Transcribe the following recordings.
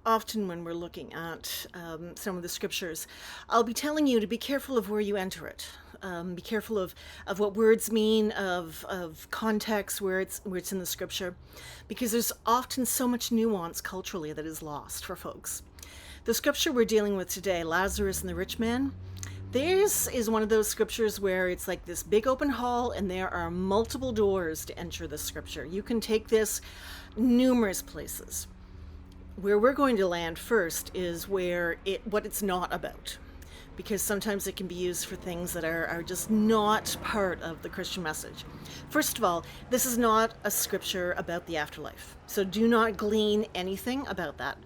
Often when we're looking at some of the scriptures, I'll be telling you to be careful of where you enter it. Be careful of what words mean, of context, where it's in the scripture, because there's often so much nuance culturally that is lost for folks. The scripture we're dealing with today, Lazarus and the rich man, this is one of those scriptures where it's like this big open hall and there are multiple doors to enter the scripture. You can take this numerous places. Where we're going to land first is what it's not about, because sometimes it can be used for things that are just not part of the Christian message. First of all, this is not a scripture about the afterlife, so do not glean anything about that.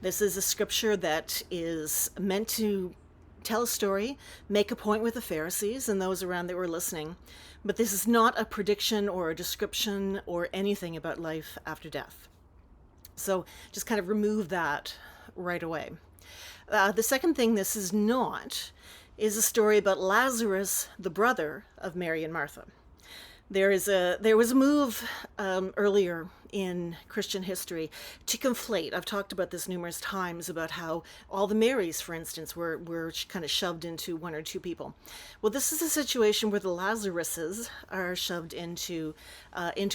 This is a scripture that is meant to tell a story, make a point with the Pharisees and those around that were listening, but this is not a prediction or a description or anything about life after death. So just kind of remove that right away. The second thing this is not is a story about Lazarus, the brother of Mary and Martha. There was a move earlier in Christian history to conflate. I've talked about this numerous times about how all the Marys, for instance, were kind of shoved into one or two people. Well, this is a situation where the Lazaruses are shoved into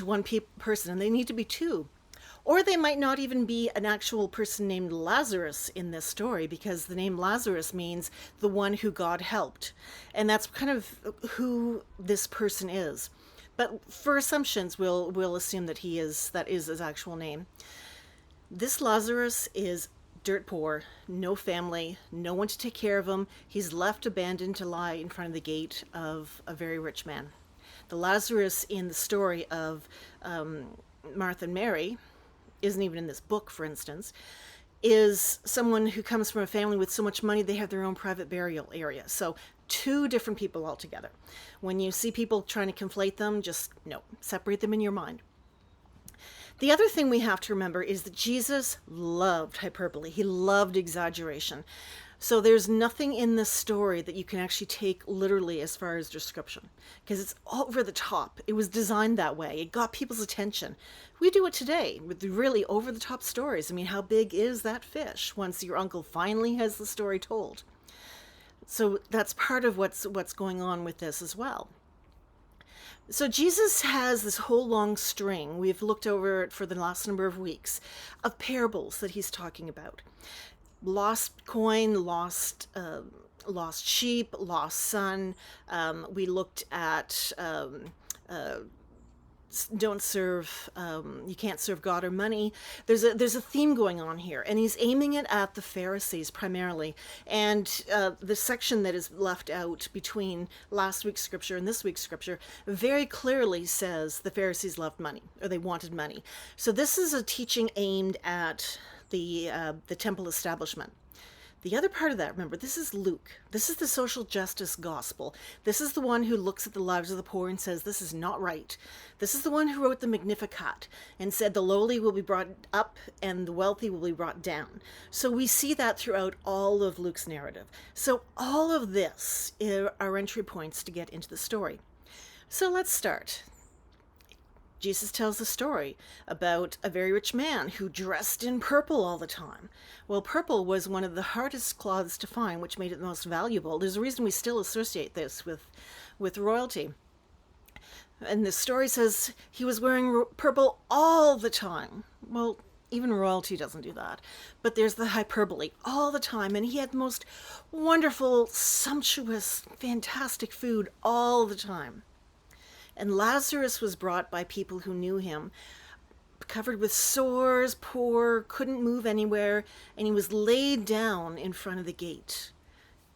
one person, and they need to be two. Or they might not even be an actual person named Lazarus in this story, because the name Lazarus means the one who God helped. And that's kind of who this person is. But for assumptions, we'll assume that that is his actual name. This Lazarus is dirt poor, no family, no one to take care of him. He's left abandoned to lie in front of the gate of a very rich man. The Lazarus in the story of Martha and Mary isn't even in this book, for instance, is someone who comes from a family with so much money they have their own private burial area. So two different people altogether. When you see people trying to conflate them, just no, separate them in your mind. The other thing we have to remember is that Jesus loved hyperbole. He loved exaggeration. So there's nothing in this story that you can actually take literally as far as description, because it's over the top. It was designed that way. It got people's attention. We do it today with really over the top stories. I mean, how big is that fish once your uncle finally has the story told? So that's part of what's going on with this as well. So Jesus has this whole long string, we've looked over it for the last number of weeks, of parables that he's talking about. Lost coin, lost sheep, lost son. We looked at don't serve, you can't serve God or money. There's a theme going on here, and he's aiming it at the Pharisees primarily. And the section that is left out between last week's scripture and this week's scripture very clearly says the Pharisees loved money, or they wanted money. So this is a teaching aimed at the temple establishment. The other part of that, remember, this is Luke. This is the social justice gospel. This is the one who looks at the lives of the poor and says, this is not right. This is the one who wrote the Magnificat and said the lowly will be brought up and the wealthy will be brought down. So we see that throughout all of Luke's narrative. So all of this are entry points to get into the story. So let's start. Jesus tells a story about a very rich man who dressed in purple all the time. Well, purple was one of the hardest cloths to find, which made it the most valuable. There's a reason we still associate this with royalty. And the story says he was wearing purple all the time. Well, even royalty doesn't do that. But there's the hyperbole all the time. And he had the most wonderful, sumptuous, fantastic food all the time. And Lazarus was brought by people who knew him, covered with sores, poor, couldn't move anywhere, and he was laid down in front of the gate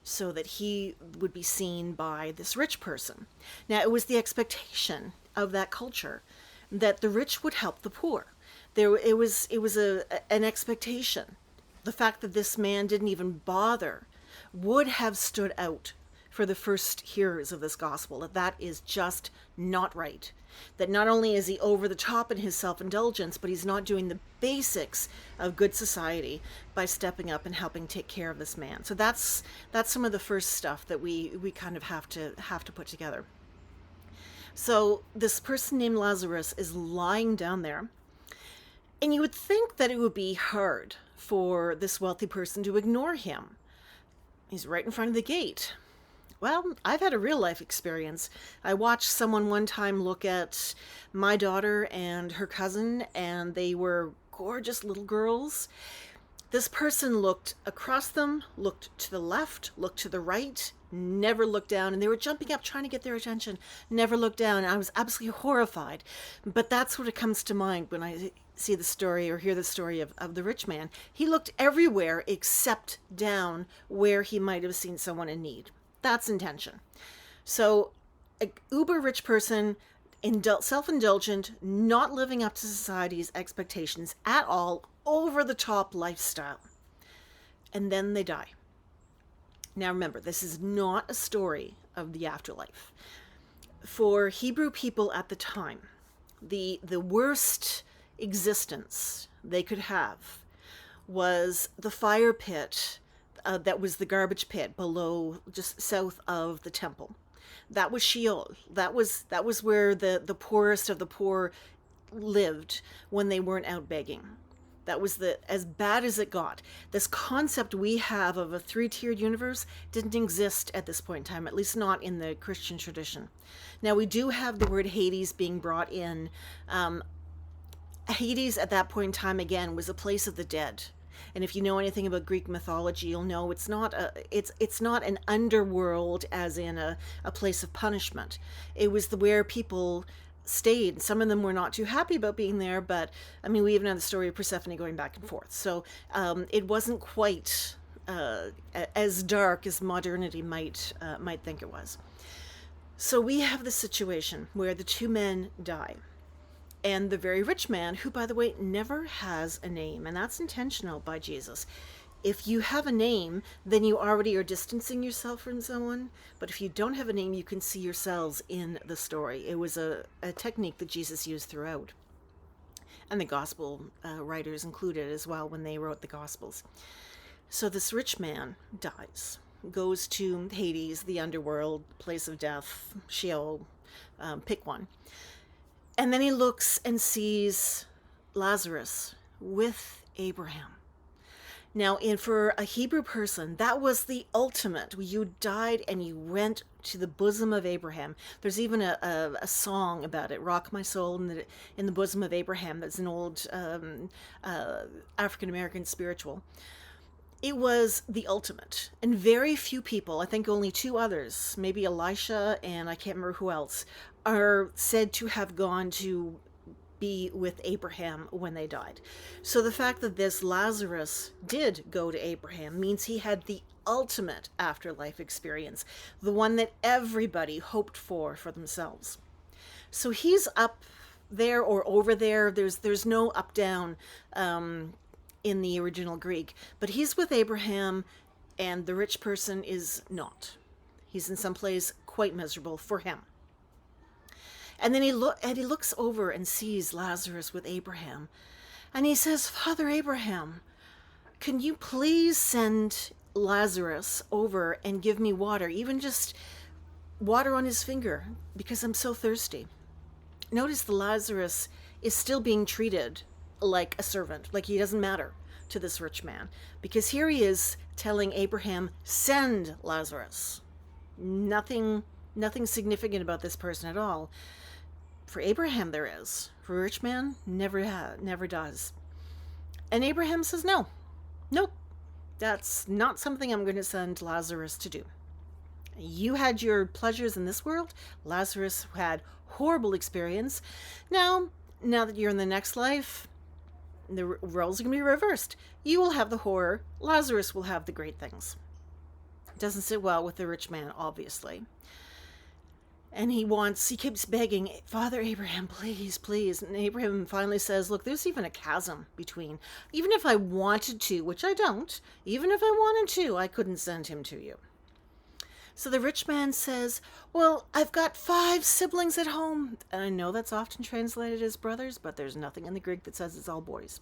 so that he would be seen by this rich person. Now, it was the expectation of that culture that the rich would help the poor. It was an expectation. The fact that this man didn't even bother would have stood out for the first hearers of this gospel, that is just not right. That not only is he over the top in his self-indulgence, but he's not doing the basics of good society by stepping up and helping take care of this man. So that's some of the first stuff that we kind of have to put together. So this person named Lazarus is lying down there. And you would think that it would be hard for this wealthy person to ignore him. He's right in front of the gate. Well, I've had a real life experience. I watched someone one time look at my daughter and her cousin, and they were gorgeous little girls. This person looked across them, looked to the left, looked to the right, never looked down, and they were jumping up trying to get their attention, never looked down. I was absolutely horrified. But that's what it comes to mind when I see the story or hear the story of the rich man. He looked everywhere except down where he might have seen someone in need. That's intention. So, an uber rich person, self-indulgent, not living up to society's expectations at all, over the top lifestyle. And then they die. Now remember, this is not a story of the afterlife. For Hebrew people at the time, the worst existence they could have was the fire pit that was the garbage pit below, just south of the temple. That was Sheol. That was where the poorest of the poor lived when they weren't out begging. That was as bad as it got. This concept we have of a three-tiered universe didn't exist at this point in time, at least not in the Christian tradition. Now, we do have the word Hades being brought in. Hades at that point in time, again, was a place of the dead. And if you know anything about Greek mythology, you'll know it's not an underworld as in a place of punishment. It was where people stayed. Some of them were not too happy about being there, but I mean, we even have the story of Persephone going back and forth. So it wasn't quite as dark as modernity might think it was. So we have the situation where the two men die. And the very rich man, who, by the way, never has a name, and that's intentional by Jesus. If you have a name, then you already are distancing yourself from someone. But if you don't have a name, you can see yourselves in the story. It was a technique that Jesus used throughout. And the gospel writers included as well when they wrote the gospels. So this rich man dies, goes to Hades, the underworld, place of death, Sheol, pick one. And then he looks and sees Lazarus with Abraham. Now, for a Hebrew person, that was the ultimate. You died and you went to the bosom of Abraham. There's even a song about it, Rock My Soul in the Bosom of Abraham. That's an old African-American spiritual. It was the ultimate. And very few people, I think only two others, maybe Elisha and I can't remember who else, are said to have gone to be with Abraham when they died. So the fact that this Lazarus did go to Abraham means he had the ultimate afterlife experience, the one that everybody hoped for themselves. So he's up there or over there. There's no up down in the original Greek, but he's with Abraham, and the rich person is not. He's in some place quite miserable for him. And then he looks over and sees Lazarus with Abraham. And he says, Father Abraham, can you please send Lazarus over and give me water, even just water on his finger, because I'm so thirsty. Notice the Lazarus is still being treated like a servant, like he doesn't matter to this rich man, because here he is telling Abraham, send Lazarus. Nothing significant about this person at all. For Abraham there is. For a rich man, never does. And Abraham says, nope, that's not something I'm going to send Lazarus to do. You had your pleasures in this world. Lazarus had horrible experience. Now that you're in the next life, the roles are going to be reversed. You will have the horror. Lazarus will have the great things. Doesn't sit well with the rich man, obviously. And he keeps begging, Father Abraham, please, please. And Abraham finally says, look, there's even a chasm between. Even if I wanted to, which I don't, even if I wanted to, I couldn't send him to you. So the rich man says, well, I've got 5 siblings at home. And I know that's often translated as brothers, but there's nothing in the Greek that says it's all boys.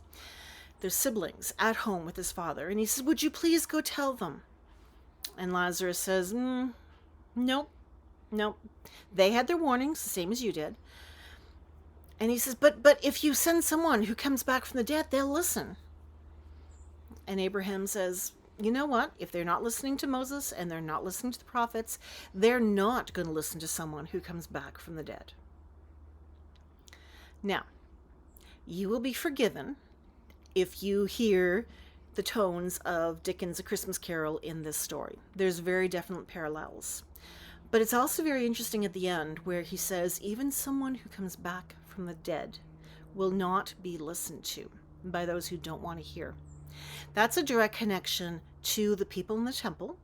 There's siblings at home with his father. And he says, would you please go tell them? And Lazarus says, nope. They had their warnings, the same as you did. And he says, but if you send someone who comes back from the dead, they'll listen. And Abraham says, you know what? If they're not listening to Moses and they're not listening to the prophets, they're not going to listen to someone who comes back from the dead. Now, you will be forgiven if you hear the tones of Dickens' A Christmas Carol in this story. There's very definite parallels. But it's also very interesting at the end where he says, even someone who comes back from the dead will not be listened to by those who don't want to hear. That's a direct connection to the people in the temple,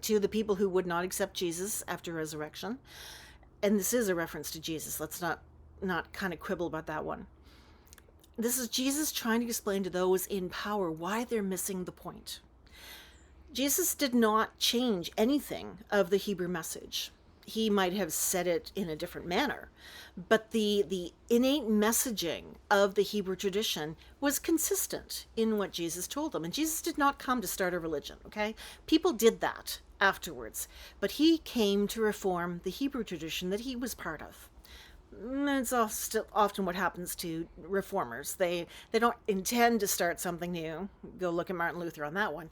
to the people who would not accept Jesus after resurrection. And this is a reference to Jesus. Let's not kind of quibble about that one. This is Jesus trying to explain to those in power why they're missing the point. Jesus did not change anything of the Hebrew message. He might have said it in a different manner, but the innate messaging of the Hebrew tradition was consistent in what Jesus told them. And Jesus did not come to start a religion, okay? People did that afterwards, but he came to reform the Hebrew tradition that he was part of. It's often what happens to reformers. They don't intend to start something new. Go look at Martin Luther on that one.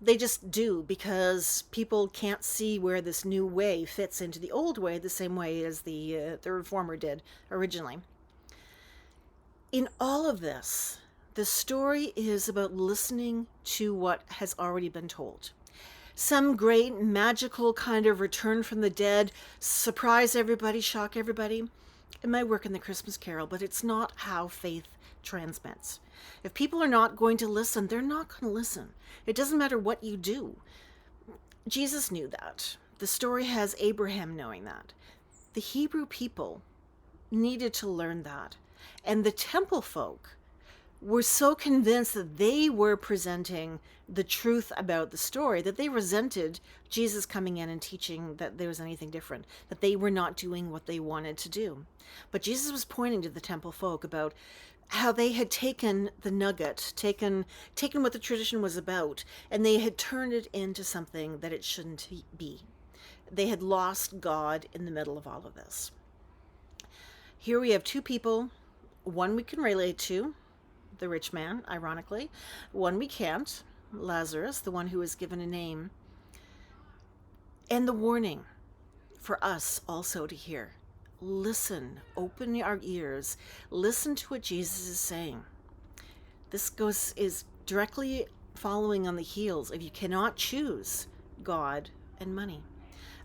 They just do because people can't see where this new way fits into the old way the same way as the reformer did originally. In all of this, the story is about listening to what has already been told. Some great magical kind of return from the dead, surprise everybody, shock everybody. It might work in the Christmas Carol, but it's not how faith transmits. If people are not going to listen, they're not going to listen. It doesn't matter what you do. Jesus knew that. The story has Abraham knowing that. The Hebrew people needed to learn that. And the temple folk were so convinced that they were presenting the truth about the story that they resented Jesus coming in and teaching that there was anything different, that they were not doing what they wanted to do. But Jesus was pointing to the temple folk about how they had taken the nugget, taken what the tradition was about, and they had turned it into something that it shouldn't be. They had lost God in the middle of all of this. Here we have two people, one we can relate to, the rich man, ironically, one we can't, Lazarus, the one who was given a name, and the warning for us also to hear. Listen, open our ears, listen to what Jesus is saying. This is directly following on the heels of you cannot choose God and money.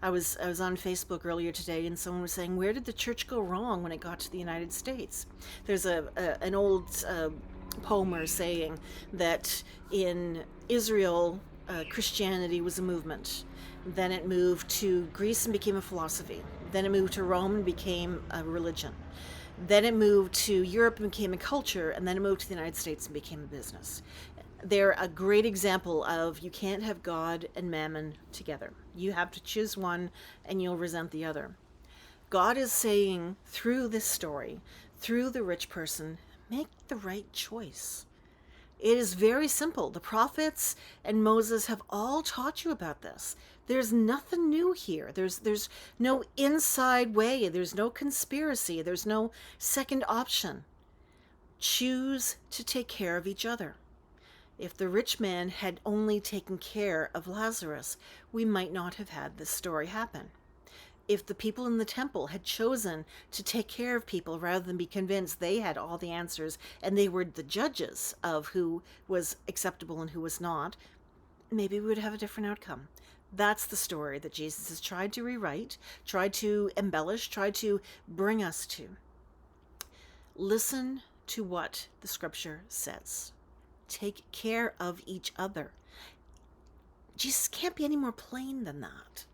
I was on Facebook earlier today, and someone was saying, where did the church go wrong when it got to the United States? There's an old poemer saying that in Israel, Christianity was a movement. Then it moved to Greece and became a philosophy. Then it moved to Rome and became a religion. Then it moved to Europe and became a culture, and then it moved to the United States and became a business. They're a great example of you can't have God and mammon together. You have to choose one and you'll resent the other. God is saying through this story, through the rich person, make the right choice. It is very simple. The prophets and Moses have all taught you about this. There's nothing new here. There's no inside way. There's no conspiracy. There's no second option. Choose to take care of each other. If the rich man had only taken care of Lazarus, we might not have had this story happen. If the people in the temple had chosen to take care of people rather than be convinced they had all the answers and they were the judges of who was acceptable and who was not, maybe we would have a different outcome. That's the story that Jesus has tried to rewrite, tried to embellish, tried to bring us to. Listen to what the scripture says. Take care of each other. Jesus can't be any more plain than that.